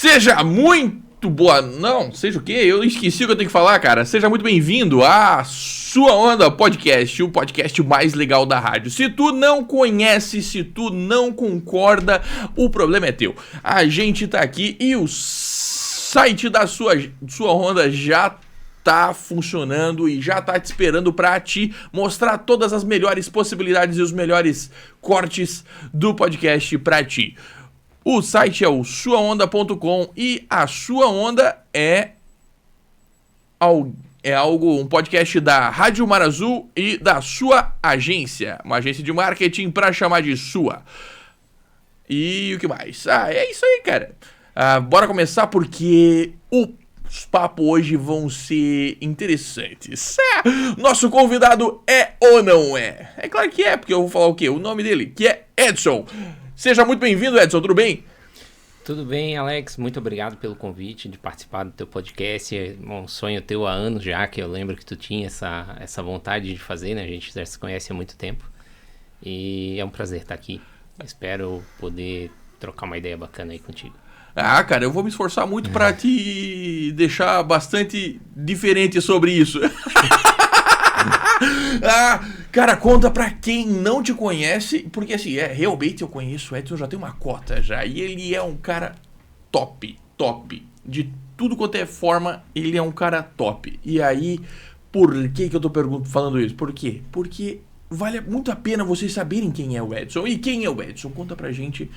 Seja muito boa... Não, seja o quê? Eu esqueci o que eu tenho que falar, cara. Seja muito bem-vindo a Sua Onda Podcast, o podcast mais legal da rádio. Se tu não conhece, se tu não concorda, o problema é teu. A gente tá aqui e o site da Sua Onda já tá funcionando e já tá te esperando pra te mostrar todas as melhores possibilidades e os melhores cortes do podcast pra ti. O site é o suaonda.com e a Sua Onda é um podcast da Rádio Mar Azul e da sua agência, uma agência de marketing pra chamar de sua. E o que mais? É isso aí, cara. Bora começar porque os papos hoje vão ser interessantes. Nosso convidado é ou não é? É claro que é, porque eu vou falar o quê? O nome dele, que é Edson. Seja muito bem-vindo, Edson, tudo bem? Tudo bem, Alex, muito obrigado pelo convite de participar do teu podcast. É um sonho teu há anos já, que eu lembro que tu tinha essa vontade de fazer, né? A gente já se conhece há muito tempo e é um prazer estar aqui. Espero poder trocar uma ideia bacana aí contigo. Cara, eu vou me esforçar muito pra te deixar bastante diferente sobre isso. Cara, conta pra quem não te conhece, porque assim, realmente eu conheço o Edson, já tem uma cota já, e ele é um cara top, de tudo quanto é forma, ele é um cara top. E aí, por que eu tô falando isso? Por quê? Porque vale muito a pena vocês saberem quem é o Edson. E quem é o Edson? Conta pra gente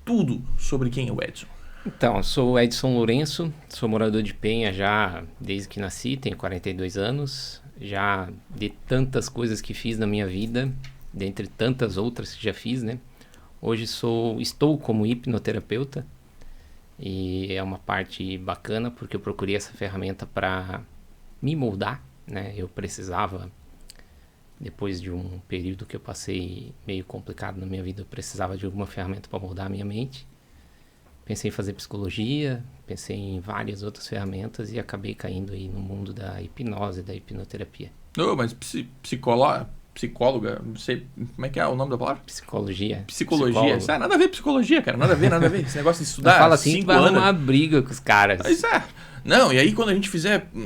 tudo sobre quem é o Edson. Então, sou o Edson Lourenço, sou morador de Penha já desde que nasci, tenho 42 anos. Já de tantas coisas que fiz na minha vida, dentre tantas outras que já fiz, né? Hoje estou como hipnoterapeuta e é uma parte bacana porque eu procurei essa ferramenta para me moldar, né? Eu precisava, depois de um período que eu passei meio complicado na minha vida, eu precisava de alguma ferramenta para moldar a minha mente. Pensei em fazer psicologia, pensei em várias outras ferramentas e acabei caindo aí no mundo da hipnose, da hipnoterapia. Mas psicóloga, não sei, como é que é o nome da palavra? Psicologia. Nada a ver psicologia, cara, nada a ver. Esse negócio de estudar fala assim, 5 vai anos. arrumar uma briga com os caras. Mas não, e aí quando a gente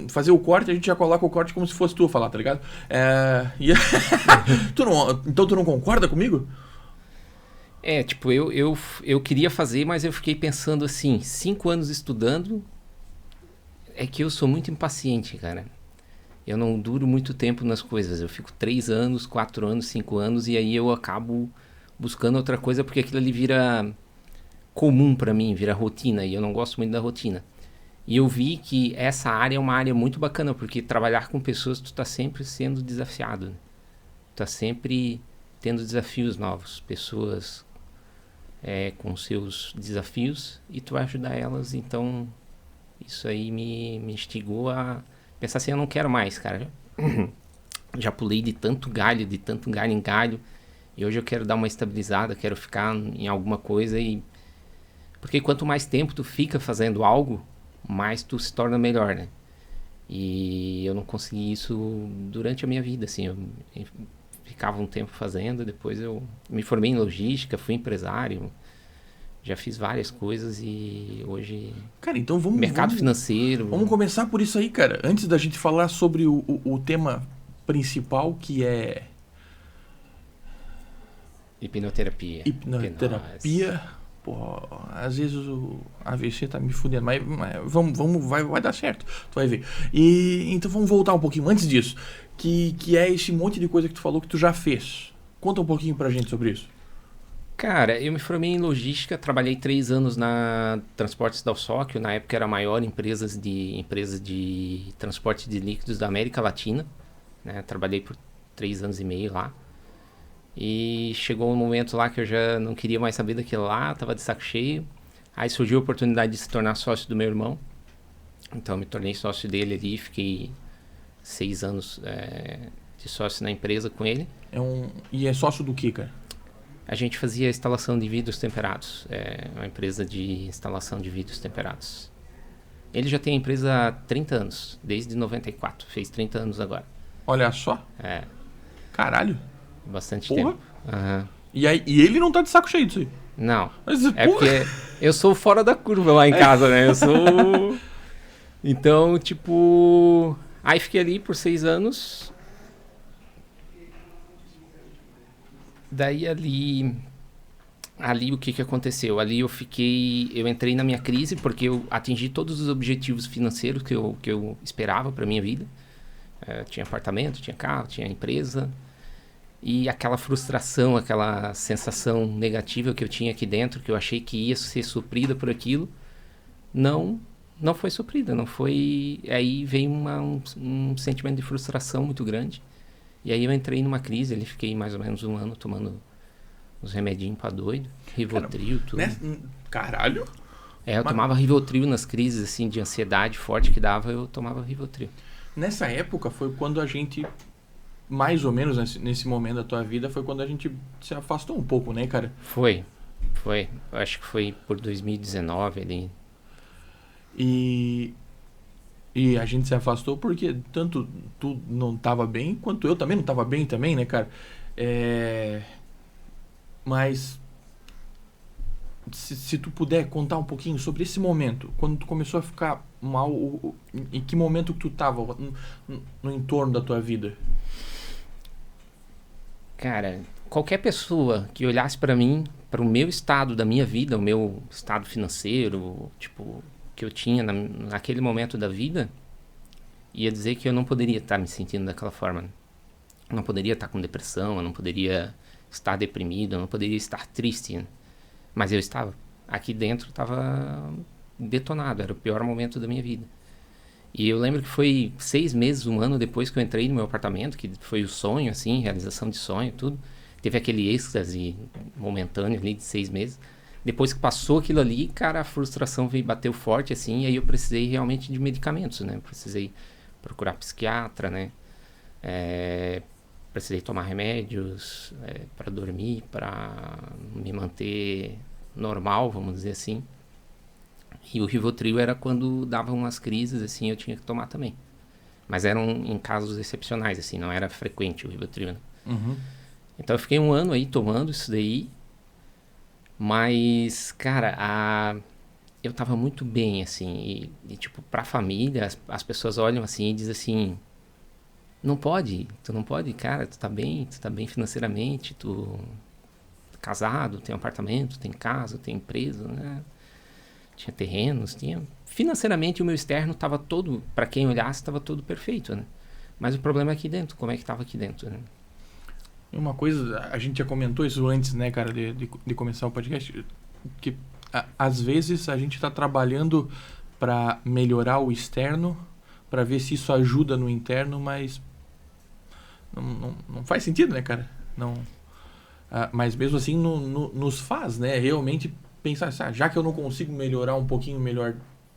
fazer o corte, a gente já coloca o corte como se fosse tu a falar, tá ligado? Então tu não concorda comigo? Tipo, eu queria fazer, mas eu fiquei pensando assim, 5 anos estudando, é que eu sou muito impaciente, cara. Eu não duro muito tempo nas coisas, eu fico 3 anos, 4 anos, 5 anos, e aí eu acabo buscando outra coisa, porque aquilo ali vira comum pra mim, vira rotina, e eu não gosto muito da rotina. E eu vi que essa área é uma área muito bacana, porque trabalhar com pessoas, tu tá sempre sendo desafiado, né? Tu tá sempre tendo desafios novos, pessoas com seus desafios e tu vai ajudar elas. Então isso aí me instigou a pensar assim, eu não quero mais, cara. Já pulei de tanto galho em galho, e hoje eu quero dar uma estabilizada, quero ficar em alguma coisa, porque quanto mais tempo tu fica fazendo algo, mais tu se torna melhor, né? E eu não consegui isso durante a minha vida, assim, eu ficava um tempo fazendo, depois eu me formei em logística, fui empresário, já fiz várias coisas e hoje... Cara, então mercado financeiro... Vamos começar por isso aí, cara. Antes da gente falar sobre o tema principal, que é... Hipnoterapia. Pô, às vezes o AVC tá me fudendo, mas vai dar certo, tu vai ver. E então vamos voltar um pouquinho antes disso, que é esse monte de coisa que tu falou que tu já fez. Conta um pouquinho pra gente sobre isso. Cara, eu me formei em logística, trabalhei 3 anos na Transportes Dalsóquio, na época era a maior empresa de transporte de líquidos da América Latina, né? Trabalhei por 3 anos e meio lá. E chegou um momento lá que eu já não queria mais saber daquilo lá, tava de saco cheio. Aí surgiu a oportunidade de se tornar sócio do meu irmão. Então eu me tornei sócio dele ali, fiquei 6 anos de sócio na empresa com ele. E é sócio do que, cara? A gente fazia instalação de vidros temperados. É uma empresa de instalação de vidros temperados. Ele já tem a empresa há 30 anos, desde 94. Fez 30 anos agora. Olha só. Caralho. Bastante tempo. Uhum. E ele não tá de saco cheio disso aí. Não. Mas, É porra. porque eu sou fora da curva lá em casa, né? Eu sou... Então, tipo... Aí fiquei ali por 6 anos. Daí ali o que aconteceu? Ali eu entrei na minha crise porque eu atingi todos os objetivos financeiros que eu esperava para minha vida. Tinha apartamento, tinha carro, tinha empresa. E aquela frustração, aquela sensação negativa que eu tinha aqui dentro, que eu achei que ia ser suprida por aquilo, não foi suprida, não foi... Aí veio um sentimento de frustração muito grande. E aí eu entrei numa crise, ali fiquei mais ou menos 1 ano tomando uns remedinhos pra doido, Rivotril, tudo. Caralho. Eu tomava Rivotril nas crises, assim, de ansiedade forte que dava, eu tomava Rivotril. Nessa época foi quando a gente, mais ou menos nesse momento da tua vida, foi quando a gente se afastou um pouco, né, cara? Foi. Eu acho que foi por 2019 ali. E a gente se afastou porque tanto tu não tava bem, quanto eu também não tava bem também, né, cara? Mas se tu puder contar um pouquinho sobre esse momento, quando tu começou a ficar mal, em que momento que tu tava no entorno da tua vida? Cara, qualquer pessoa que olhasse pra mim, para o meu estado da minha vida, o meu estado financeiro, tipo, que eu tinha naquele momento da vida, ia dizer que eu não poderia estar me sentindo daquela forma. Eu não poderia estar com depressão, eu não poderia estar deprimido, eu não poderia estar triste. Né? Mas eu estava. Aqui dentro estava detonado, era o pior momento da minha vida. E eu lembro que foi 6 meses, 1 ano depois que eu entrei no meu apartamento, que foi o sonho, assim, realização de sonho, tudo. Teve aquele êxtase momentâneo ali de 6 meses. Depois que passou aquilo ali, cara, a frustração veio, bateu forte, assim, e aí eu precisei realmente de medicamentos, né? Precisei procurar psiquiatra, né? Precisei tomar remédios para dormir, para me manter normal, vamos dizer assim. E o Rivotril era quando dava umas crises, assim, eu tinha que tomar também. Mas eram em casos excepcionais, assim, não era frequente o Rivotril, né? Uhum. Então eu fiquei 1 ano aí tomando isso daí. Mas, cara, eu tava muito bem, assim. E tipo, pra família, as pessoas olham assim e dizem assim... tu não pode, cara, tu tá bem financeiramente, tu casado, tem um apartamento, tem casa, tem empresa, né? Tinha terrenos, tinha... Financeiramente o meu externo tava todo, pra quem olhasse, tava todo perfeito, né? Mas o problema é aqui dentro, como é que tava aqui dentro, né? Uma coisa, a gente já comentou isso antes, né, cara, de começar o podcast, que às vezes a gente tá trabalhando pra melhorar o externo, pra ver se isso ajuda no interno, mas não faz sentido, né, cara? Não, mas mesmo assim nos faz, né, realmente pensar assim, já que eu não consigo melhorar um pouquinho melhor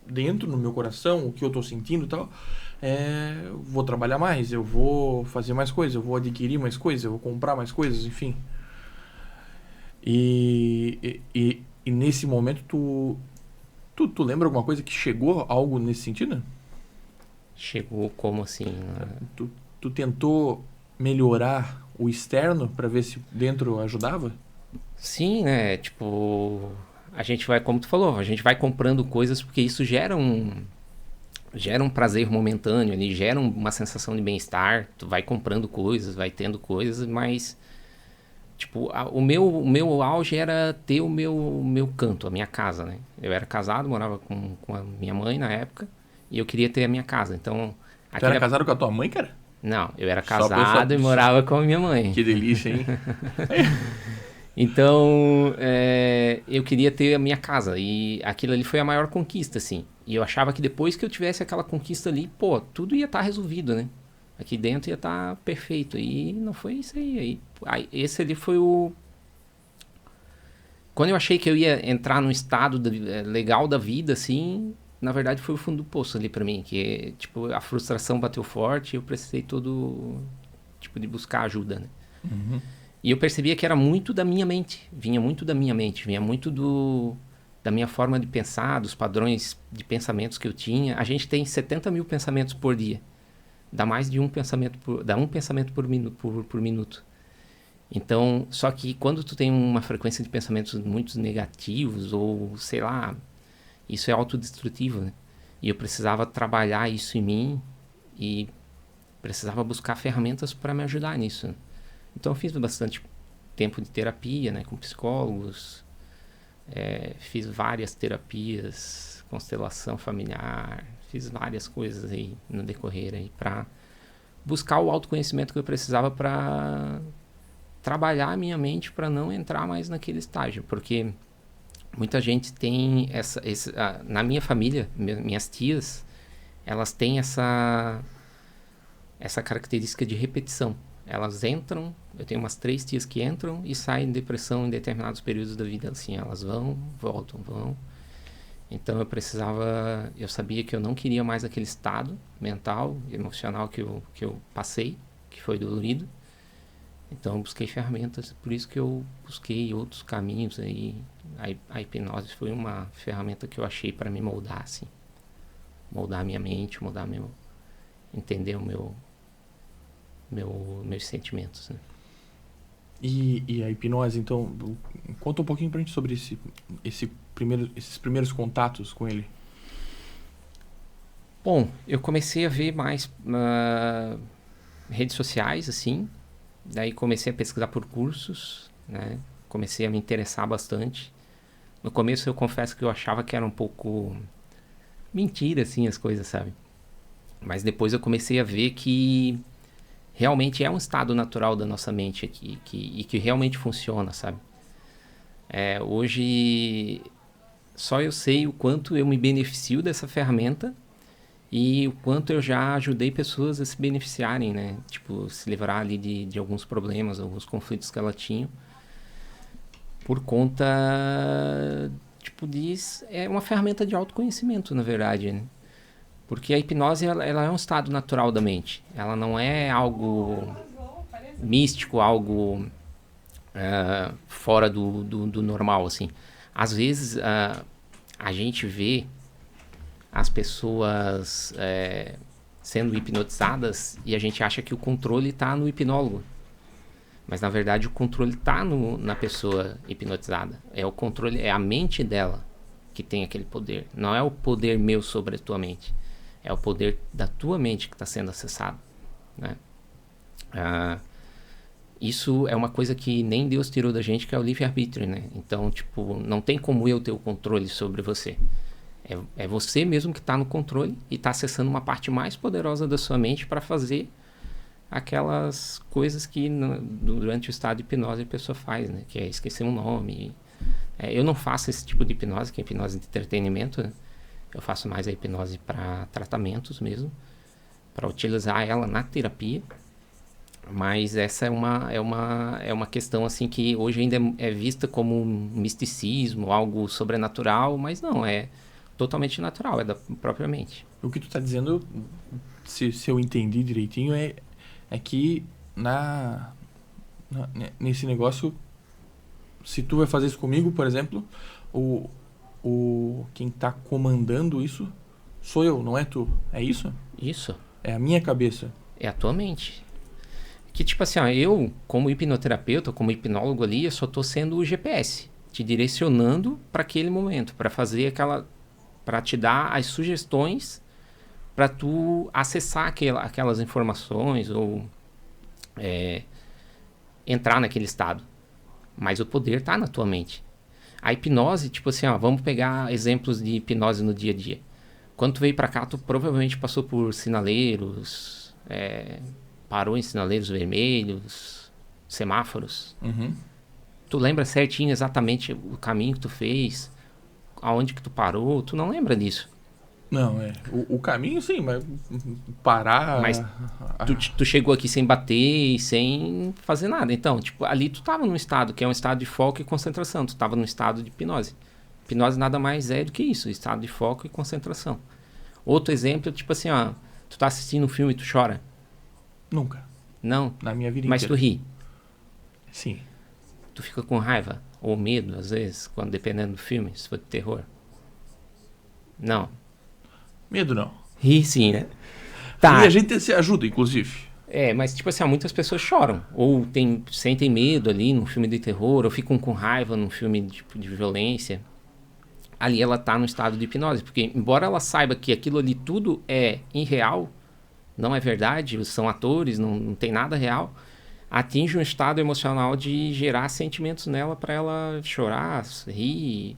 dentro, no meu coração, o que eu tô sentindo e tal, vou trabalhar mais, eu vou fazer mais coisas, eu vou adquirir mais coisas, eu vou comprar mais coisas, enfim. E nesse momento tu lembra alguma coisa que chegou algo nesse sentido? Chegou como assim? Tu tentou melhorar o externo pra ver se dentro ajudava? Sim, né? Tipo, a gente vai, como tu falou, a gente vai comprando coisas porque isso gera um prazer momentâneo ali, gera uma sensação de bem-estar. Tu vai comprando coisas, vai tendo coisas, mas tipo, o meu auge era ter o meu canto, a minha casa, né? Eu era casado, morava com a minha mãe na época e eu queria ter a minha casa. Então, Tu era casado com a tua mãe, cara? Não, eu era casado e morava com a minha mãe. Que delícia, hein? Então, eu queria ter a minha casa e aquilo ali foi a maior conquista, assim. E eu achava que depois que eu tivesse aquela conquista ali, pô, tudo ia estar resolvido, né? Aqui dentro ia estar perfeito. E não foi isso aí. Esse ali foi o... Quando eu achei que eu ia entrar num estado legal da vida, assim, na verdade foi o fundo do poço ali pra mim. Que, tipo, a frustração bateu forte e eu precisei tipo, de buscar ajuda, né? Uhum. E eu percebia que era muito da minha mente. Vinha muito da minha mente. Vinha muito da minha forma de pensar, dos padrões de pensamentos que eu tinha. A gente tem 70 mil pensamentos por dia. Dá mais de um pensamento por minuto. Então, só que quando tu tem uma frequência de pensamentos muito negativos, ou sei lá, isso é autodestrutivo, né? E eu precisava trabalhar isso em mim e precisava buscar ferramentas para me ajudar nisso, né? Então eu fiz bastante tempo de terapia, né, com psicólogos, fiz várias terapias, constelação familiar, fiz várias coisas aí no decorrer aí para buscar o autoconhecimento que eu precisava para trabalhar a minha mente para não entrar mais naquele estágio, porque muita gente tem na minha família, minhas tias, elas têm essa característica de repetição. Elas entram, eu tenho umas 3 tias que entram e saem de depressão em determinados períodos da vida, assim, elas vão, voltam, vão. Então eu sabia que eu não queria mais aquele estado mental, emocional que eu passei, que foi dolorido. Então eu busquei ferramentas, por isso que eu busquei outros caminhos aí. A hipnose foi uma ferramenta que eu achei para me moldar, assim. Moldar a minha mente, entender meus sentimentos, né? E a hipnose, então, conta um pouquinho pra gente sobre esses primeiros contatos com ele. Bom, eu comecei a ver mais redes sociais, assim. Daí comecei a pesquisar por cursos, né? Comecei a me interessar bastante. No começo eu confesso que eu achava que era um pouco mentira, assim, as coisas, sabe? Mas depois eu comecei a ver que realmente é um estado natural da nossa mente aqui, e que realmente funciona, sabe? Hoje só eu sei o quanto eu me beneficio dessa ferramenta e o quanto eu já ajudei pessoas a se beneficiarem, né? Tipo, se livrar ali de alguns problemas, alguns conflitos que ela tinha. Por conta, tipo, é uma ferramenta de autoconhecimento, na verdade, né? Porque a hipnose, ela é um estado natural da mente. Ela não é algo místico, algo fora do normal, assim. Às vezes, a gente vê as pessoas sendo hipnotizadas e a gente acha que o controle está no hipnólogo. Mas, na verdade, o controle está na pessoa hipnotizada. O controle, é a mente dela que tem aquele poder. Não é o poder meu sobre a tua mente. É o poder da tua mente que está sendo acessado, né? Isso é uma coisa que nem Deus tirou da gente, que é o livre-arbítrio, né? Então, tipo, não tem como eu ter o controle sobre você. É você mesmo que está no controle e está acessando uma parte mais poderosa da sua mente para fazer aquelas coisas que durante o estado de hipnose a pessoa faz, né? Que é esquecer um nome. Eu não faço esse tipo de hipnose, que é hipnose de entretenimento, né? Eu faço mais a hipnose para tratamentos mesmo, para utilizar ela na terapia. Mas essa é uma questão assim que hoje ainda é vista como um misticismo, algo sobrenatural, mas não, é totalmente natural, é da própria mente. O que tu tá dizendo, se eu entendi direitinho, é que nesse negócio, se tu vai fazer isso comigo, por exemplo, quem tá comandando isso sou eu, não é tu. É isso? Isso. É a minha cabeça. É a tua mente. Que tipo assim, eu, como hipnoterapeuta, como hipnólogo ali, eu só tô sendo o GPS, te direcionando para aquele momento, para fazer para te dar as sugestões para tu acessar aquelas informações ou entrar naquele estado. Mas o poder tá na tua mente. A hipnose, tipo assim, vamos pegar exemplos de hipnose no dia a dia. Quando tu veio pra cá, tu provavelmente passou por sinaleiros, parou em sinaleiros vermelhos, semáforos. Uhum. Tu lembra certinho exatamente o caminho que tu fez, aonde que tu parou, tu não lembra disso. Não, o caminho sim, mas parar... Mas tu chegou aqui sem bater e sem fazer nada. Então, tipo, ali tu tava num estado que é um estado de foco e concentração. Tu tava num estado de hipnose. Hipnose nada mais é do que isso, estado de foco e concentração. Outro exemplo, tipo assim, tu tá assistindo um filme e tu chora? Nunca. Não. Na minha vida Mas inteira. tu ri? Sim. Tu fica com raiva ou medo, às vezes, dependendo do filme, se for de terror? Não. Medo não. Ri sim, né? Tá. E a gente se ajuda, inclusive. Mas tipo assim, muitas pessoas choram. Ou sentem medo ali num filme de terror, ou ficam com raiva num filme tipo, de violência. Ali ela tá no estado de hipnose. Porque embora ela saiba que aquilo ali tudo é irreal, não é verdade, são atores, não tem nada real, atinge um estado emocional de gerar sentimentos nela para ela chorar, rir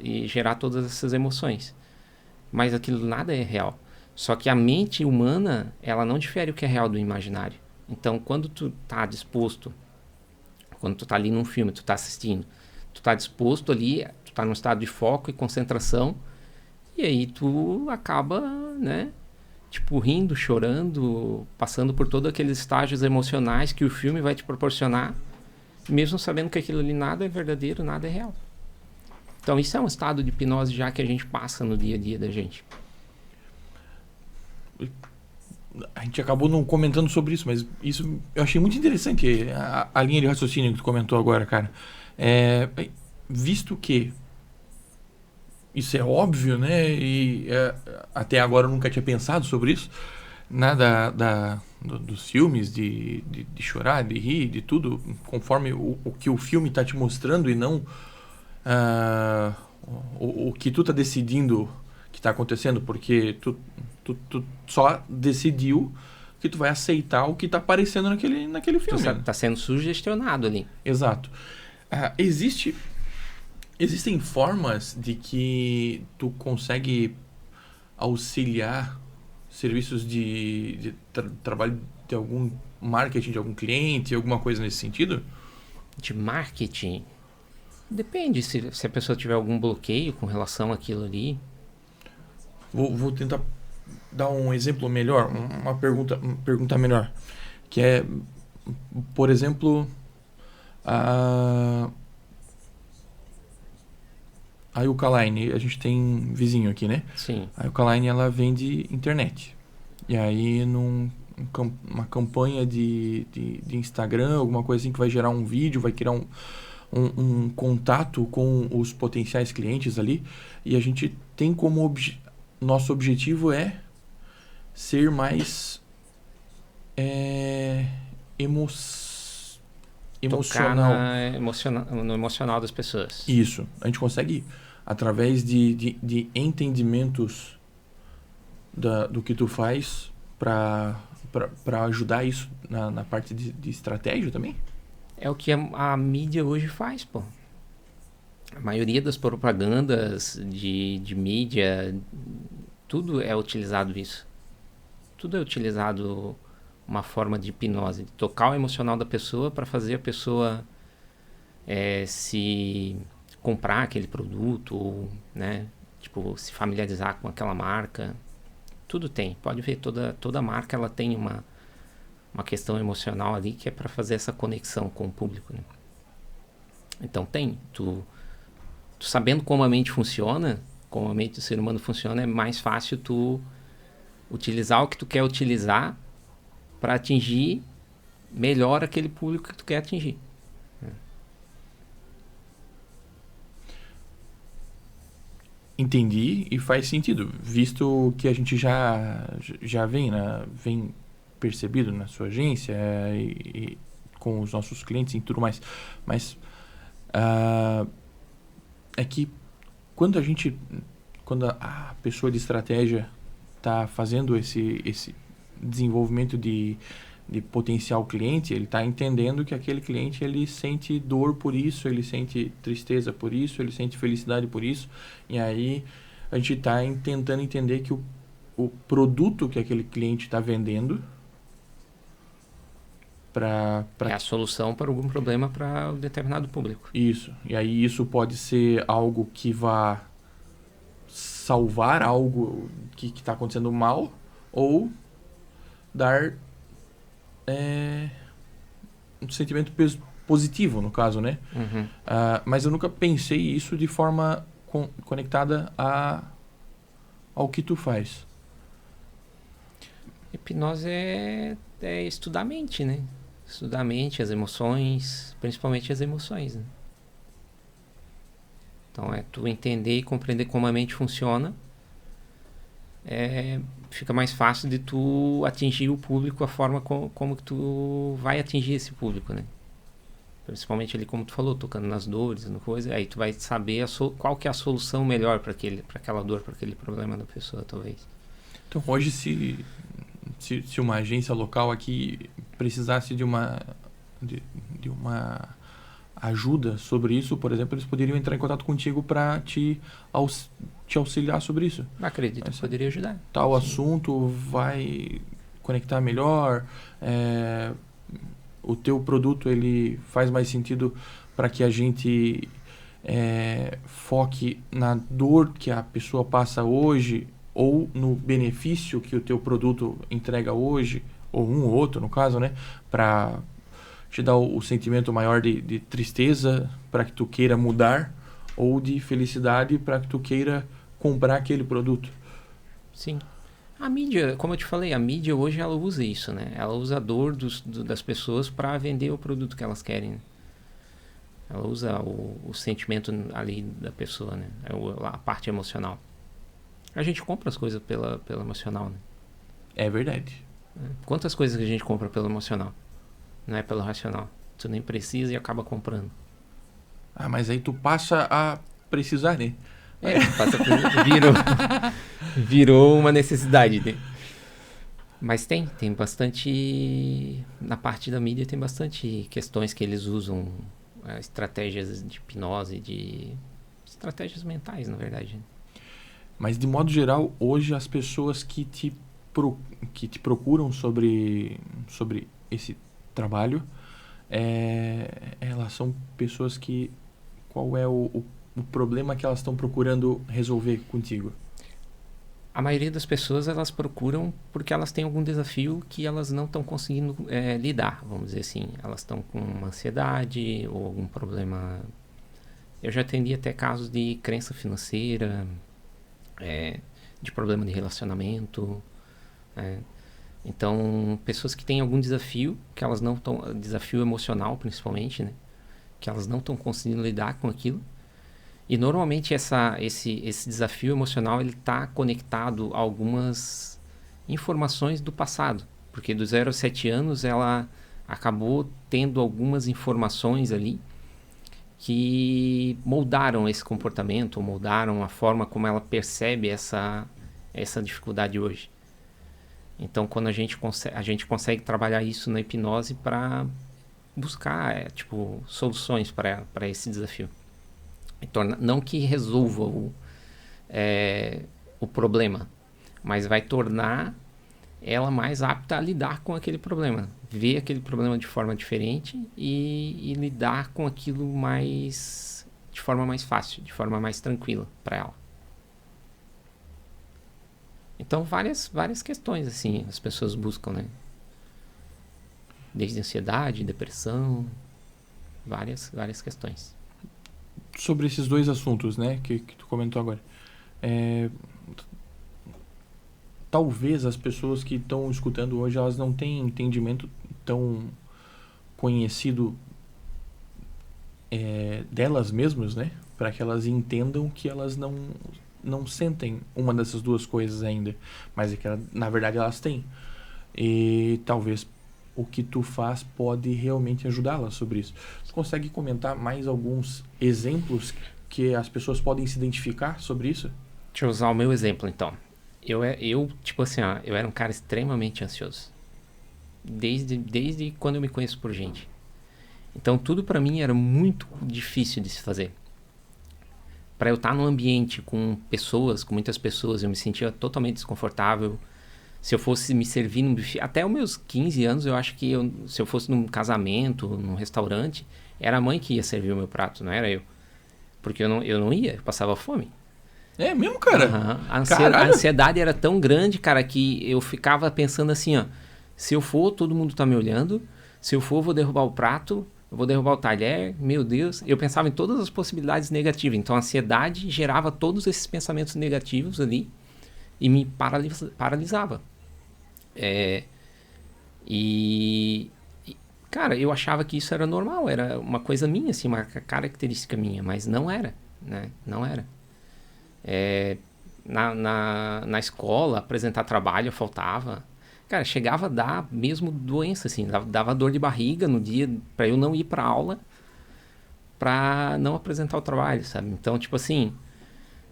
e gerar todas essas emoções. Mas aquilo nada é real. Só que a mente humana, ela não difere o que é real do imaginário. Então, quando tu tá disposto, quando tu tá ali num filme, tu tá assistindo, tu tá disposto ali, tu tá num estado de foco e concentração, e aí tu acaba, né, tipo, rindo, chorando, passando por todos aqueles estágios emocionais que o filme vai te proporcionar, mesmo sabendo que aquilo ali nada é verdadeiro, nada é real. Então isso é um estado de hipnose já que a gente passa no dia a dia da gente. A gente acabou não comentando sobre isso, mas isso eu achei muito interessante, a linha de raciocínio que tu comentou agora, cara. Visto que isso é óbvio, né? E até agora eu nunca tinha pensado sobre isso, né? Dos filmes, de chorar, de rir, de tudo, conforme o que o filme está te mostrando e não o que tu tá decidindo que tá acontecendo, porque tu só decidiu que tu vai aceitar o que tá aparecendo naquele filme. Tu tá sendo sugestionado ali. Exato. Existem formas de que tu consegue auxiliar serviços de trabalho de algum marketing de algum cliente, alguma coisa nesse sentido? De marketing? Depende, se a pessoa tiver algum bloqueio com relação àquilo ali. Vou tentar dar um exemplo melhor, uma pergunta melhor. Que é, por exemplo, a Yucaline, a gente tem vizinho aqui, né? Sim. A Yucaline, ela vende internet. E aí, uma campanha de Instagram, alguma coisa assim que vai gerar um vídeo, vai criar um contato com os potenciais clientes ali. E a gente tem como nosso objetivo é ser mais emocional. No emocional das pessoas. Isso. A gente consegue, através de entendimentos do que tu faz, para ajudar isso na parte de estratégia também? É o que a mídia hoje faz, pô. A maioria das propagandas de mídia, tudo é utilizado isso. Tudo é utilizado uma forma de hipnose, de tocar o emocional da pessoa para fazer a pessoa se comprar aquele produto ou, né, tipo, se familiarizar com aquela marca. Tudo tem. Pode ver, toda marca ela tem uma questão emocional ali que é para fazer essa conexão com o público, né? Então tu sabendo como a mente funciona, como a mente do ser humano funciona, é mais fácil tu utilizar o que tu quer utilizar para atingir melhor aquele público que tu quer atingir. Entendi e faz sentido, visto que a gente já vem percebido na sua agência e com os nossos clientes e tudo mais. Mas é que quando a pessoa de estratégia está fazendo esse desenvolvimento de potencial cliente, ele está entendendo que aquele cliente ele sente dor por isso, ele sente tristeza por isso, ele sente felicidade por isso, e aí a gente está tentando entender que o produto que aquele cliente está vendendo é a solução para algum problema para um determinado público. Isso, e aí isso pode ser algo que vá salvar algo que está acontecendo mal, ou dar um sentimento positivo, no caso, né? Uhum. Mas eu nunca pensei isso de forma conectada ao que tu faz. Hipnose é estudar a mente, né? Estudar a mente, as emoções, principalmente as emoções, né? Então é tu entender e compreender como a mente funciona, fica mais fácil de tu atingir o público, a forma como que tu vai atingir esse público, né? Principalmente ali, como tu falou, tocando nas dores, no coisa, aí tu vai saber qual que é a solução melhor para aquela dor, para aquele problema da pessoa, talvez. Então, hoje, se uma agência local aqui precisasse de uma ajuda sobre isso, por exemplo, eles poderiam entrar em contato contigo para te auxiliar sobre isso. Acredito que poderia ajudar. Tal assunto vai conectar melhor, o teu produto ele faz mais sentido para que a gente foque na dor que a pessoa passa hoje ou no benefício que o teu produto entrega hoje, ou um ou outro no caso, né, para te dar o sentimento maior de tristeza para que tu queira mudar, ou de felicidade para que tu queira comprar aquele produto. Sim. A mídia, como eu te falei, a mídia hoje ela usa isso, né? Ela usa a dor das pessoas para vender o produto que elas querem, né? Ela usa o sentimento ali da pessoa, né? A parte emocional. A gente compra as coisas pelo emocional, né? É verdade. Quantas coisas que a gente compra pelo emocional? Não é pelo racional. Tu nem precisa e acaba comprando. Ah, mas aí tu passa a precisar, né? Virou uma necessidade, né? Mas tem bastante... Na parte da mídia tem bastante questões que eles usam, estratégias de hipnose, estratégias mentais, na verdade. Né? Mas de modo geral, hoje as pessoas que te procuram sobre esse trabalho, elas são pessoas que... Qual é o problema que elas estão procurando resolver contigo? A maioria das pessoas, elas procuram porque elas têm algum desafio que elas não estão conseguindo lidar, vamos dizer assim. Elas estão com uma ansiedade ou algum problema. Eu já atendi até casos de crença financeira, de problema de relacionamento. Então, pessoas que têm algum desafio, que elas não estão... Desafio emocional, principalmente, né? Que elas não estão conseguindo lidar com aquilo. E normalmente esse desafio emocional ele está conectado a algumas informações do passado. Porque do 0 aos 7 anos ela acabou tendo algumas informações ali que moldaram esse comportamento, moldaram a forma como ela percebe essa dificuldade hoje. Então quando a gente consegue trabalhar isso na hipnose para buscar soluções para esse desafio. Não que resolva o problema, mas vai tornar ela mais apta a lidar com aquele problema. Ver aquele problema de forma diferente e lidar com aquilo de forma mais fácil, de forma mais tranquila para ela. Então, várias questões assim as pessoas buscam, né? Desde ansiedade, depressão, várias questões. Sobre esses dois assuntos, né, que tu comentou agora. Talvez as pessoas que estão escutando hoje, elas não têm entendimento tão conhecido delas mesmas, né, para que elas entendam que elas não sentem uma dessas duas coisas ainda, mas é que na verdade elas têm. E talvez o que tu faz pode realmente ajudá-las sobre isso. Tu consegue comentar mais alguns exemplos que as pessoas podem se identificar sobre isso? Deixa eu usar o meu exemplo, então. Eu tipo assim, eu era um cara extremamente ansioso. Desde quando eu me conheço por gente. Então, tudo pra mim era muito difícil de se fazer. Pra eu estar num ambiente com muitas pessoas, eu me sentia totalmente desconfortável. Se eu fosse me servir num buffet, até os meus 15 anos, eu acho que se eu fosse num casamento, num restaurante, era a mãe que ia servir o meu prato, não era eu. Porque eu não ia, eu passava fome. É mesmo, cara? Uhum. A ansiedade era tão grande, cara, que eu ficava pensando assim, ó. Se eu for, todo mundo tá me olhando. Se eu for, eu vou derrubar o prato, eu vou derrubar o talher, meu Deus. Eu pensava em todas as possibilidades negativas. Então a ansiedade gerava todos esses pensamentos negativos ali e me paralisava. Cara, eu achava que isso era normal, era uma coisa minha, assim, uma característica minha, mas não era, né? Não era. Na escola, apresentar trabalho, faltava. Cara, chegava a dar mesmo doença, assim, dava dor de barriga no dia pra eu não ir pra aula, pra não apresentar o trabalho, sabe? Então, tipo assim,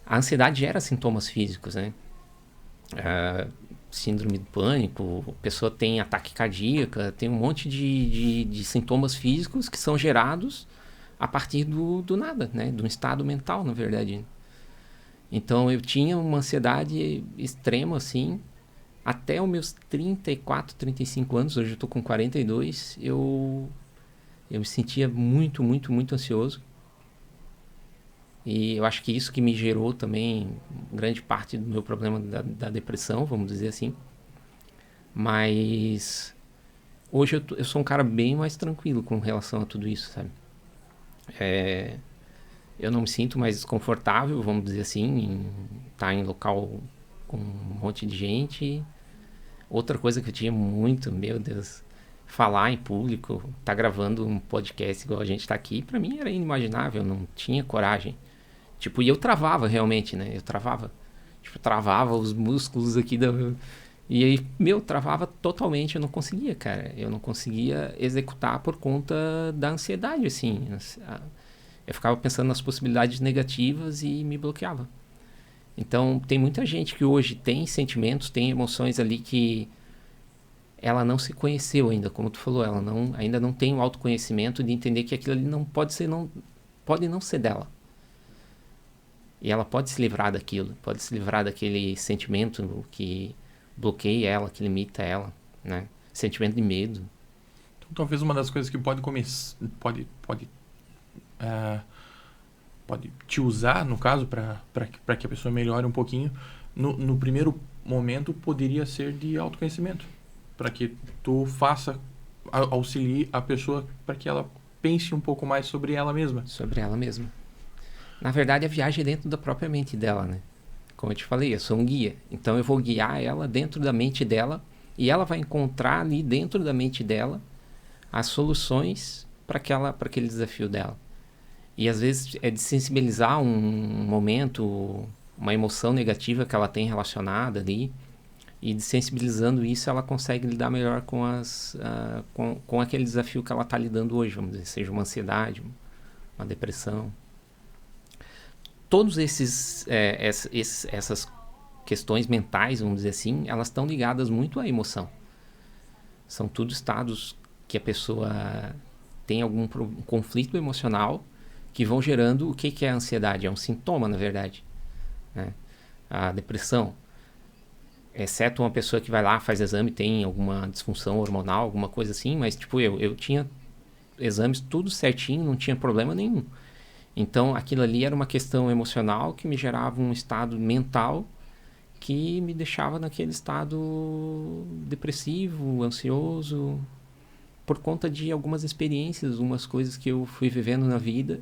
a ansiedade gera sintomas físicos, né? Síndrome do pânico, a pessoa tem ataque cardíaco, tem um monte de sintomas físicos que são gerados a partir do nada, né? De um estado mental, na verdade. Então eu tinha uma ansiedade extrema, assim, até os meus 34, 35 anos, hoje eu tô com 42, eu me sentia muito, muito, muito ansioso. E eu acho que isso que me gerou também grande parte do meu problema da depressão, vamos dizer assim. Mas hoje eu sou um cara bem mais tranquilo com relação a tudo isso, sabe? Eu não me sinto mais desconfortável, vamos dizer assim, em estar em local com um monte de gente. Outra coisa que eu tinha muito, meu Deus, falar em público, tá gravando um podcast igual a gente tá aqui, pra mim era inimaginável, eu não tinha coragem. Tipo, e eu travava realmente, né? Eu travava. Tipo, travava os músculos aqui da... E aí, travava totalmente, eu não conseguia, cara. Eu não conseguia executar por conta da ansiedade, assim. Eu ficava pensando nas possibilidades negativas e me bloqueava. Então, tem muita gente que hoje tem sentimentos, tem emoções ali que ela não se conheceu ainda, como tu falou, ela ainda não tem o autoconhecimento de entender que aquilo ali não pode não ser dela. E ela pode se livrar daquilo, pode se livrar daquele sentimento que bloqueia ela, que limita ela, né? Sentimento de medo. Então, talvez uma das coisas que pode te usar, no caso, para que a pessoa melhore um pouquinho, no primeiro momento poderia ser de autoconhecimento, para que tu auxilie a pessoa para que ela pense um pouco mais sobre ela mesma. Sobre ela mesma. Na verdade, a viagem é dentro da própria mente dela, né? Como eu te falei, eu sou um guia. Então eu vou guiar ela dentro da mente dela e ela vai encontrar ali dentro da mente dela as soluções para aquele desafio dela. E às vezes é de sensibilizar um momento, uma emoção negativa que ela tem relacionada ali, e de sensibilizando isso ela consegue lidar melhor com aquele desafio que ela está lidando hoje, vamos dizer, seja uma ansiedade, uma depressão. Todos essas questões mentais, vamos dizer assim, elas estão ligadas muito à emoção. São tudo estados que a pessoa tem algum conflito emocional que vão gerando o que é a ansiedade. É um sintoma, na verdade, né? A depressão, exceto uma pessoa que vai lá, faz exame, tem alguma disfunção hormonal, alguma coisa assim, mas tipo eu tinha exames tudo certinho, não tinha problema nenhum. Então, aquilo ali era uma questão emocional que me gerava um estado mental que me deixava naquele estado depressivo, ansioso, por conta de algumas experiências, umas coisas que eu fui vivendo na vida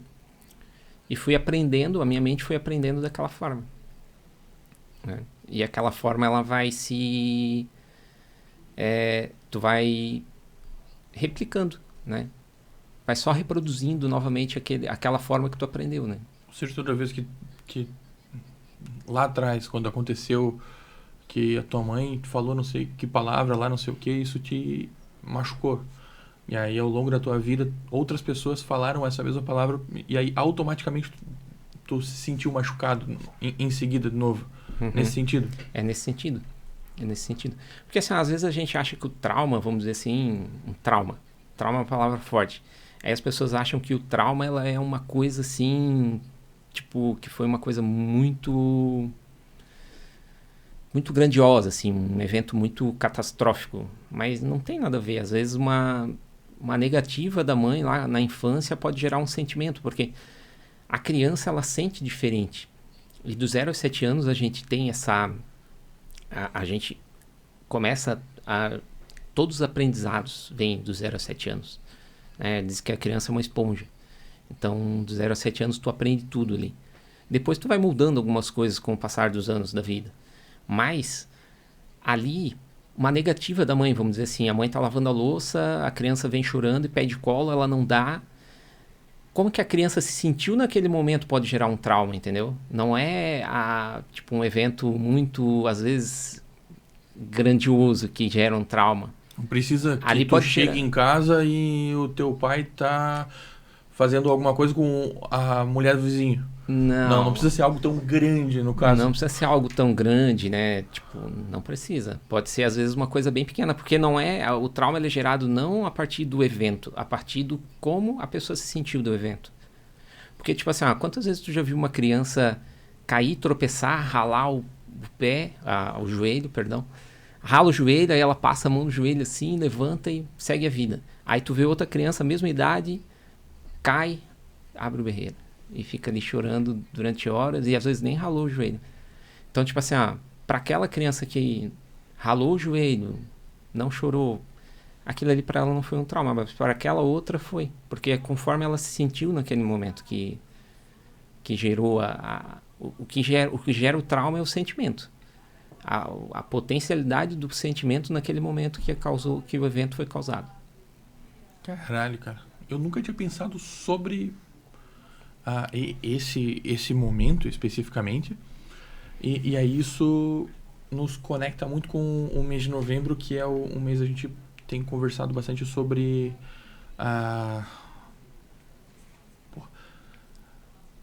e fui aprendendo, a minha mente foi aprendendo daquela forma, né? E aquela forma ela vai tu vai replicando, né? Vai só reproduzindo novamente aquela forma que tu aprendeu, né? Ou seja, toda vez que lá atrás, quando aconteceu que a tua mãe falou não sei que palavra lá, não sei o que, isso te machucou. E aí, ao longo da tua vida, outras pessoas falaram essa mesma palavra e aí, automaticamente, tu se sentiu machucado em seguida de novo. Uhum. Nesse sentido? É nesse sentido. Porque, assim, às vezes a gente acha que o trauma, vamos dizer assim, trauma é uma palavra forte. Aí as pessoas acham que o trauma ela é uma coisa assim, tipo, que foi uma coisa muito grandiosa, assim, um evento muito catastrófico. Mas não tem nada a ver. Às vezes uma negativa da mãe lá na infância pode gerar um sentimento, porque a criança ela sente diferente. E do 0 aos 7 anos a gente tem a gente começa todos os aprendizados vêm do 0 a 7 anos. Diz que a criança é uma esponja. Então, do 0 a 7 anos, tu aprende tudo ali. Depois tu vai mudando algumas coisas com o passar dos anos da vida. Mas, ali, uma negativa da mãe, vamos dizer assim. A mãe tá lavando a louça, a criança vem chorando e pede colo, ela não dá. como que a criança se sentiu naquele momento pode gerar um trauma, entendeu? Não é tipo um evento muito, às vezes, grandioso que gera um trauma. Não precisa que Ali tu pode chegue gerar. em casa e o teu pai tá fazendo alguma coisa com a mulher do vizinho. Não precisa ser algo tão grande, no caso. Não precisa ser algo tão grande, né? Tipo, não precisa. Pode ser, às vezes, uma coisa bem pequena, porque não é... O trauma ele é gerado não a partir do evento, a partir do como a pessoa se sentiu do evento. Porque, tipo assim, quantas vezes tu já viu uma criança cair, tropeçar, ralar o pé, o joelho, perdão, rala o joelho, aí ela passa a mão no joelho assim, levanta e segue a vida. Aí tu vê outra criança, mesma idade, cai, abre o berreiro e fica ali chorando durante horas e às vezes nem ralou o joelho. Então, tipo assim, para aquela criança que ralou o joelho, não chorou, aquilo ali para ela não foi um trauma, mas para aquela outra foi. Porque é conforme ela se sentiu naquele momento que gerou o que gera o trauma é o sentimento. A potencialidade do sentimento naquele momento que o evento foi causado. Caralho, cara. Eu nunca tinha pensado sobre esse momento especificamente. E aí isso nos conecta muito com o mês de novembro, que é um mês a gente tem conversado bastante sobre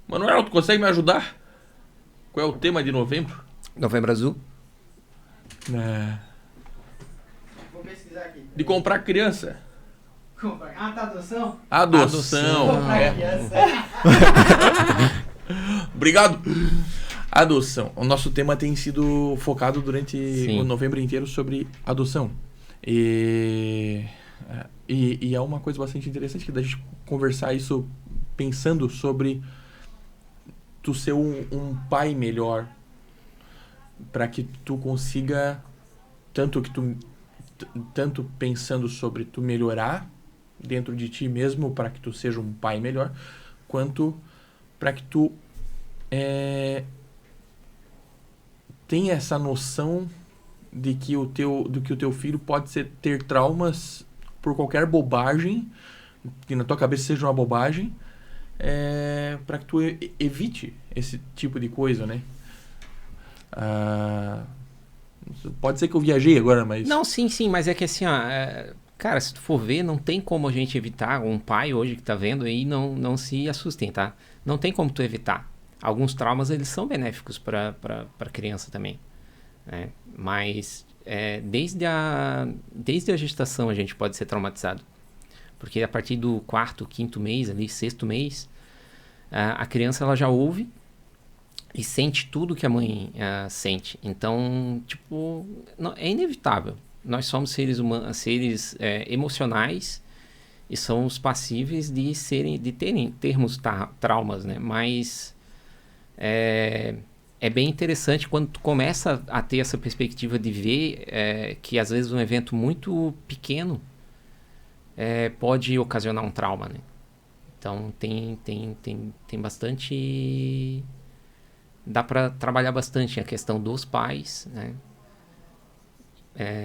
Manuel, tu consegue me ajudar? Qual é o tema de novembro? Novembro Azul? Vou pesquisar aqui. De comprar criança. Tá adoção? Adoção. Comprar criança. Obrigado. Adoção. O nosso tema tem sido focado durante o novembro inteiro sobre adoção. E é uma coisa bastante interessante que da gente conversar isso pensando sobre tu ser um pai melhor, para que tu consiga tanto pensando sobre tu melhorar dentro de ti mesmo para que tu seja um pai melhor, quanto para que tu tenha essa noção de que o teu filho pode ter traumas por qualquer bobagem, que na tua cabeça seja uma bobagem, para que tu evite esse tipo de coisa, né? Pode ser que eu viajei agora, mas... Não, sim, mas é que assim, cara, se tu for ver, não tem como a gente evitar, um pai hoje que tá vendo aí, não se assustem, tá? Não tem como tu evitar. Alguns traumas, eles são benéficos pra criança também, né? Mas desde a gestação a gente pode ser traumatizado. Porque a partir do 4º, 5º mês, ali, 6º mês, a criança ela já ouve e sente tudo que a mãe sente. Então, tipo, é inevitável. Nós somos seres humanos, seres emocionais e somos passíveis de termos traumas, né? Mas é bem interessante quando tu começa a ter essa perspectiva de ver que às vezes um evento muito pequeno pode ocasionar um trauma, né? Então tem bastante... Dá para trabalhar bastante a questão dos pais, né?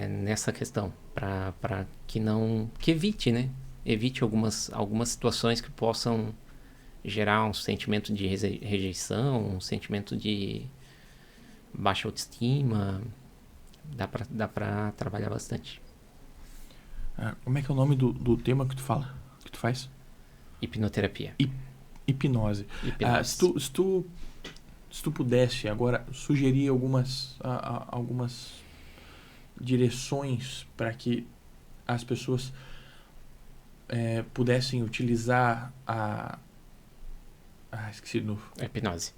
Nessa questão, para que evite, né? Evite algumas situações que possam gerar um sentimento de rejeição, um sentimento de baixa autoestima. Dá para trabalhar bastante. Como é que é o nome do tema que tu fala? Que tu faz? Hipnoterapia. Hipnose. Se tu pudesse agora sugerir algumas direções para que as pessoas pudessem utilizar esqueci de novo.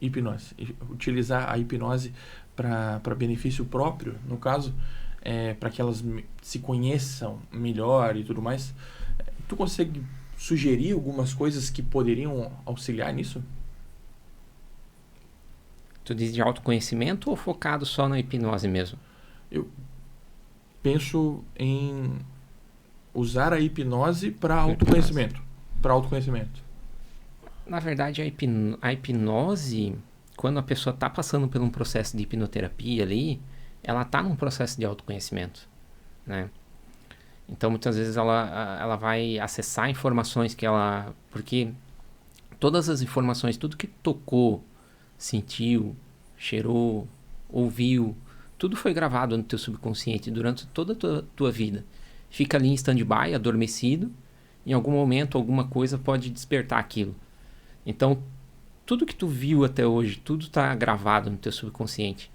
Hipnose. Utilizar a hipnose para benefício próprio, no caso, para que elas se conheçam melhor e tudo mais. Tu consegue sugerir algumas coisas que poderiam auxiliar nisso? Tu diz de autoconhecimento ou focado só na hipnose mesmo? Eu penso em usar a hipnose para autoconhecimento. Na verdade, a hipnose, quando a pessoa está passando por um processo de hipnoterapia ali, ela está num processo de autoconhecimento, né? Então, muitas vezes ela vai acessar informações que ela... Porque Todas as informações, tudo que tocou, sentiu, cheirou, ouviu, tudo foi gravado no teu subconsciente durante toda a tua vida. Fica ali em stand-by, adormecido. Em algum momento, alguma coisa pode despertar aquilo. Então, tudo que tu viu até hoje, tudo está gravado no teu subconsciente.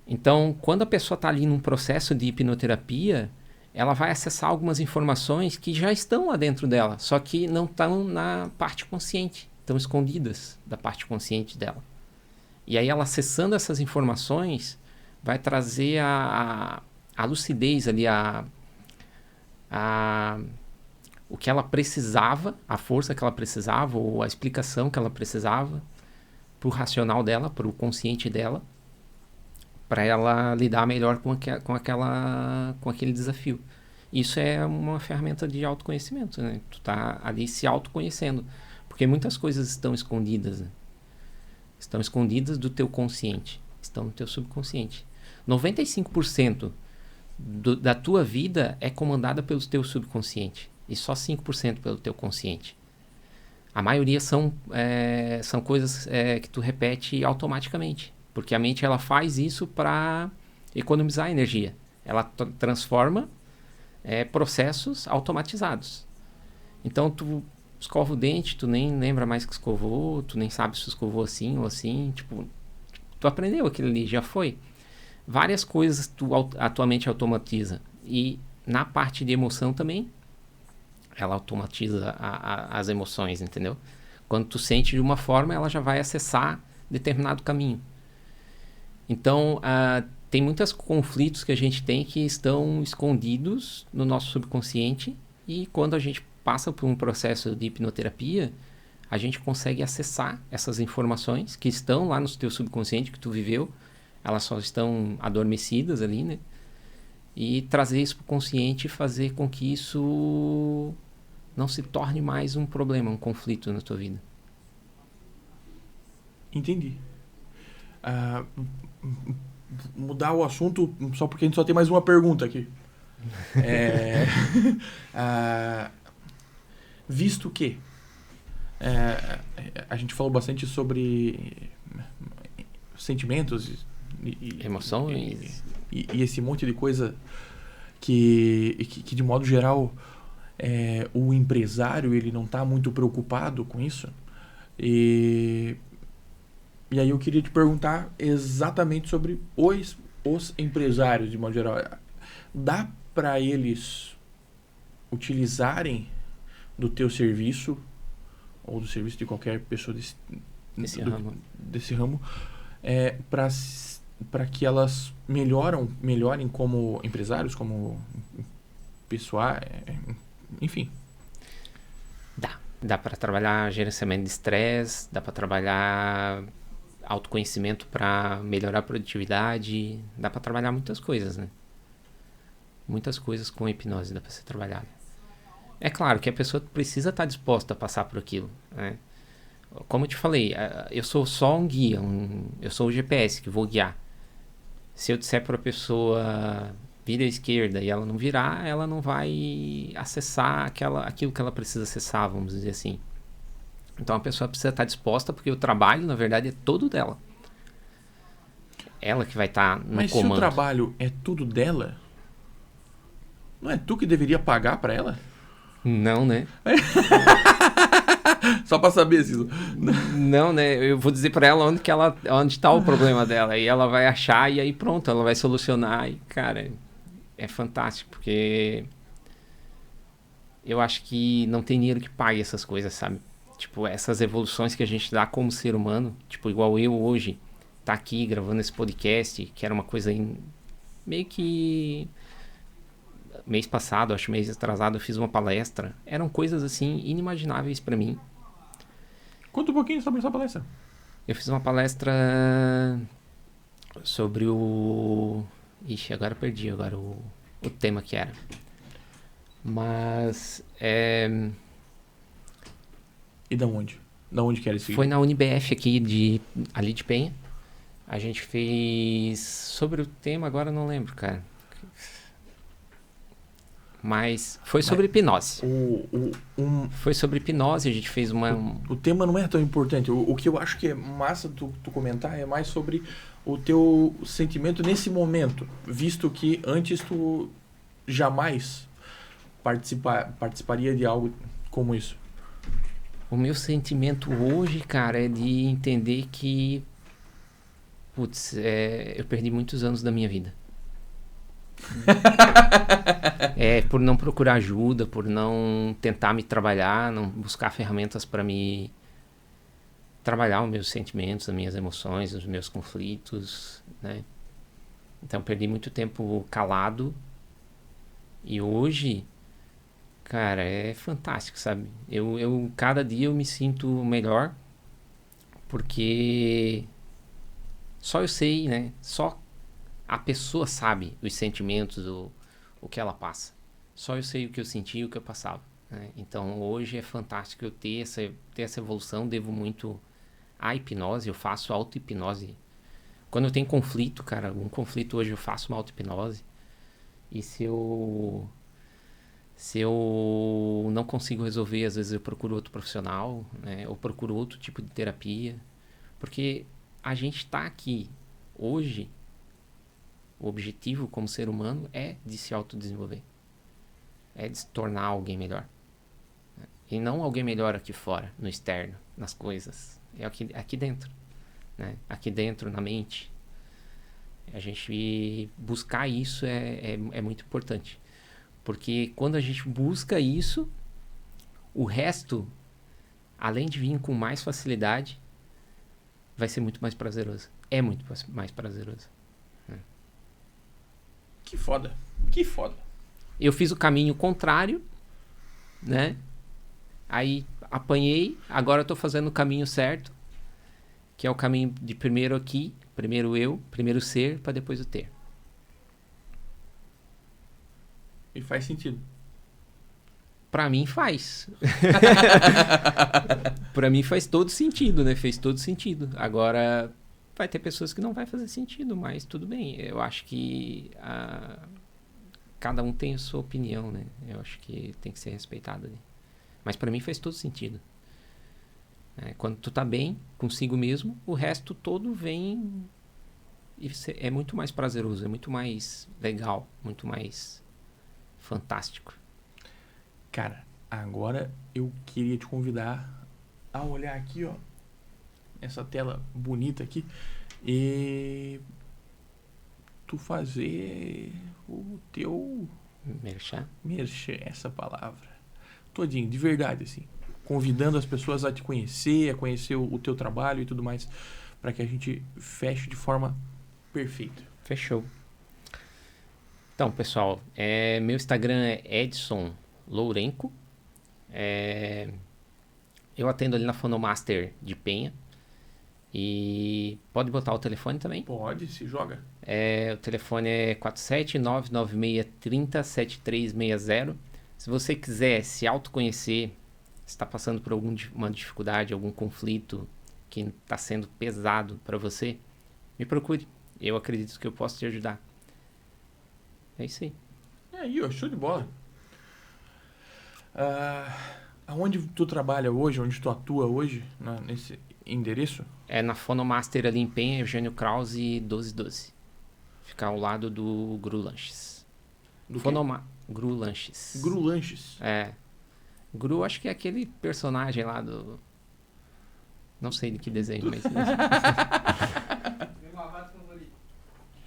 Então, quando a pessoa está ali num processo de hipnoterapia, ela vai acessar algumas informações que já estão lá dentro dela, só que não estão na parte consciente, estão escondidas da parte consciente dela. E aí ela acessando essas informações vai trazer a lucidez ali, o que ela precisava, a força que ela precisava, ou a explicação que ela precisava para o racional dela, para o consciente dela, para ela lidar melhor com aquele desafio. Isso é uma ferramenta de autoconhecimento, né? Tu tá ali se autoconhecendo, porque muitas coisas estão escondidas, né? Estão escondidas do teu consciente, estão no teu subconsciente. 95% da tua vida é comandada pelo teu subconsciente e só 5% pelo teu consciente. A maioria são coisas que tu repete automaticamente, porque a mente ela faz isso para economizar energia. Ela transforma processos automatizados. Então tu escova o dente, tu nem lembra mais que escovou, tu nem sabe se escovou assim ou assim, tipo, tu aprendeu aquilo ali, já foi. Várias coisas a tua mente automatiza. E na parte de emoção também, ela automatiza as emoções, entendeu? Quando tu sente de uma forma, ela já vai acessar determinado caminho. Então, tem muitos conflitos que a gente tem que estão escondidos no nosso subconsciente, e quando a gente passa por um processo de hipnoterapia, a gente consegue acessar essas informações que estão lá no teu subconsciente, que tu viveu, elas só estão adormecidas ali, né? E trazer isso para o consciente e fazer com que isso não se torne mais um problema, um conflito na tua vida. Entendi. Mudar o assunto só porque a gente só tem mais uma pergunta aqui. Visto que a gente falou bastante sobre sentimentos e emoções e esse monte de coisa que de modo geral o empresário ele não está muito preocupado com isso, e aí eu queria te perguntar exatamente sobre os empresários de modo geral. Dá para eles utilizarem do teu serviço ou do serviço de qualquer pessoa desse ramo para que elas melhorem como empresários, como pessoal, enfim? Dá para trabalhar gerenciamento de estresse, dá para trabalhar autoconhecimento para melhorar a produtividade, dá para trabalhar muitas coisas, né? Muitas coisas com hipnose dá para ser trabalhada. É claro que a pessoa precisa estar disposta a passar por aquilo, né? Como eu te falei, eu sou só um guia, eu sou o GPS que vou guiar. Se eu disser para a pessoa vira à esquerda e ela não virar, ela não vai acessar aquilo que ela precisa acessar, vamos dizer assim. Então a pessoa precisa estar disposta, porque o trabalho, na verdade, é todo dela. Ela que vai estar no Mas comando. Mas se o trabalho é tudo dela, não é tu que deveria pagar para ela? Não, né? Só pra saber, Cilo. Não, né? Eu vou dizer pra ela onde tá o problema dela. E ela vai achar e aí pronto, ela vai solucionar. E, cara, é fantástico, porque eu acho que não tem dinheiro que pague essas coisas, sabe? Tipo, essas evoluções que a gente dá como ser humano, tipo, igual eu hoje, tá aqui gravando esse podcast, que era uma coisa meio que... Mês passado, acho mês atrasado, eu fiz uma palestra. Eram coisas, assim, inimagináveis pra mim. Conta um pouquinho sobre essa palestra. Eu fiz uma palestra sobre o... Ixi, agora eu perdi o tema que era. Mas... E da onde? Da onde que era esse? Foi na UniBF aqui, ali de Penha. A gente fez... Sobre o tema, agora eu não lembro, cara. Mas foi sobre hipnose. Foi sobre hipnose, a gente fez O tema não é tão importante. O que eu acho que é massa tu comentar é mais sobre o teu sentimento nesse momento, visto que antes tu jamais participaria de algo como isso. O meu sentimento hoje, cara, é de entender que... Putz, eu perdi muitos anos da minha vida. Por não procurar ajuda, por não tentar me trabalhar, não buscar ferramentas para me trabalhar os meus sentimentos, as minhas emoções, os meus conflitos, né? Então perdi muito tempo calado e hoje, cara, é fantástico, sabe? Cada dia eu me sinto melhor porque só eu sei, né? Só a pessoa sabe os sentimentos, o que ela passa. Só eu sei o que eu senti e o que eu passava, né? Então hoje é fantástico eu ter essa evolução. Devo muito à hipnose. Eu faço auto-hipnose. Quando eu tenho conflito, cara, algum conflito hoje eu faço uma auto-hipnose. E se eu não consigo resolver, às vezes eu procuro outro profissional, né? Ou procuro outro tipo de terapia. Porque a gente tá aqui hoje... O objetivo como ser humano é de se autodesenvolver. É de se tornar alguém melhor. E não alguém melhor aqui fora, no externo, nas coisas. É aqui dentro. Né? Aqui dentro, na mente. A gente buscar isso é muito importante. Porque quando a gente busca isso, o resto, além de vir com mais facilidade, vai ser muito mais prazeroso. É muito mais prazeroso. Que foda. Que foda. Eu fiz o caminho contrário, né? Aí apanhei, agora eu tô fazendo o caminho certo, que é o caminho de primeiro aqui, primeiro eu, primeiro ser, para depois o ter. E faz sentido. Pra mim faz. Pra mim faz todo sentido, né? Fez todo sentido. Agora... Vai ter pessoas que não vai fazer sentido, mas tudo bem. Eu acho que cada um tem a sua opinião, né? Eu acho que tem que ser respeitado ali. Mas pra mim faz todo sentido. Quando tu tá bem consigo mesmo, o resto todo vem e é muito mais prazeroso, é muito mais legal, muito mais fantástico. Cara, agora eu queria te convidar a olhar aqui, ó. Essa tela bonita aqui e tu fazer o teu merchan, essa palavra todinho, de verdade, assim, convidando as pessoas a te conhecer, a conhecer o teu trabalho e tudo mais, para que a gente feche de forma perfeita. Fechou. Então, pessoal, meu Instagram é Edson Lourenco. Eu atendo ali na Fonomaster de Penha. E pode botar o telefone também? Pode, se joga. O telefone é 47996307360. Se você quiser se autoconhecer, está passando por alguma dificuldade, algum conflito que está sendo pesado para você, me procure. Eu acredito que eu posso te ajudar. É isso aí. É aí, ó, show de bola. Aonde tu trabalha hoje, onde tu atua hoje, nesse endereço? É na Fonomaster ali em Penha, Eugênio Krause 1212. Fica ao lado do Gru Lanches. Gru Lanches. Gru Lanches. Gru, acho que é aquele personagem lá do... Não sei de que desenho, mas... Meu malvado favorito.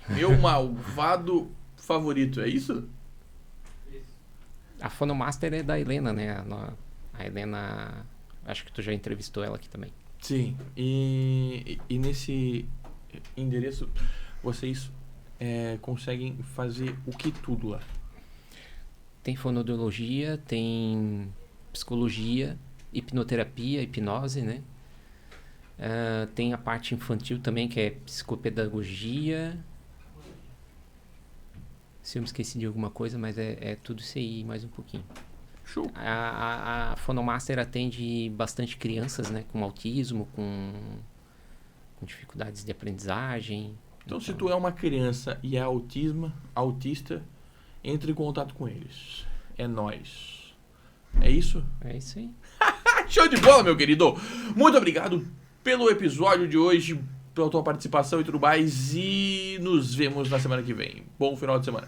Meu malvado favorito, é isso? Isso. A Fonomaster é da Helena, né? A Helena... Acho que tu já entrevistou ela aqui também. Sim. E nesse endereço, vocês conseguem fazer o que tudo lá? Tem fonoaudiologia, tem psicologia, hipnoterapia, hipnose, né? Tem a parte infantil também, que é psicopedagogia. Se eu me esqueci de alguma coisa, mas é tudo isso aí, mais um pouquinho. Show. A Fonomaster atende bastante crianças, né? Com autismo, com dificuldades de aprendizagem. Então, se tu é uma criança e é autista, entre em contato com eles. É nóis. É isso? É isso aí. Show de bola, meu querido. Muito obrigado pelo episódio de hoje, pela tua participação e tudo mais. E nos vemos na semana que vem. Bom final de semana.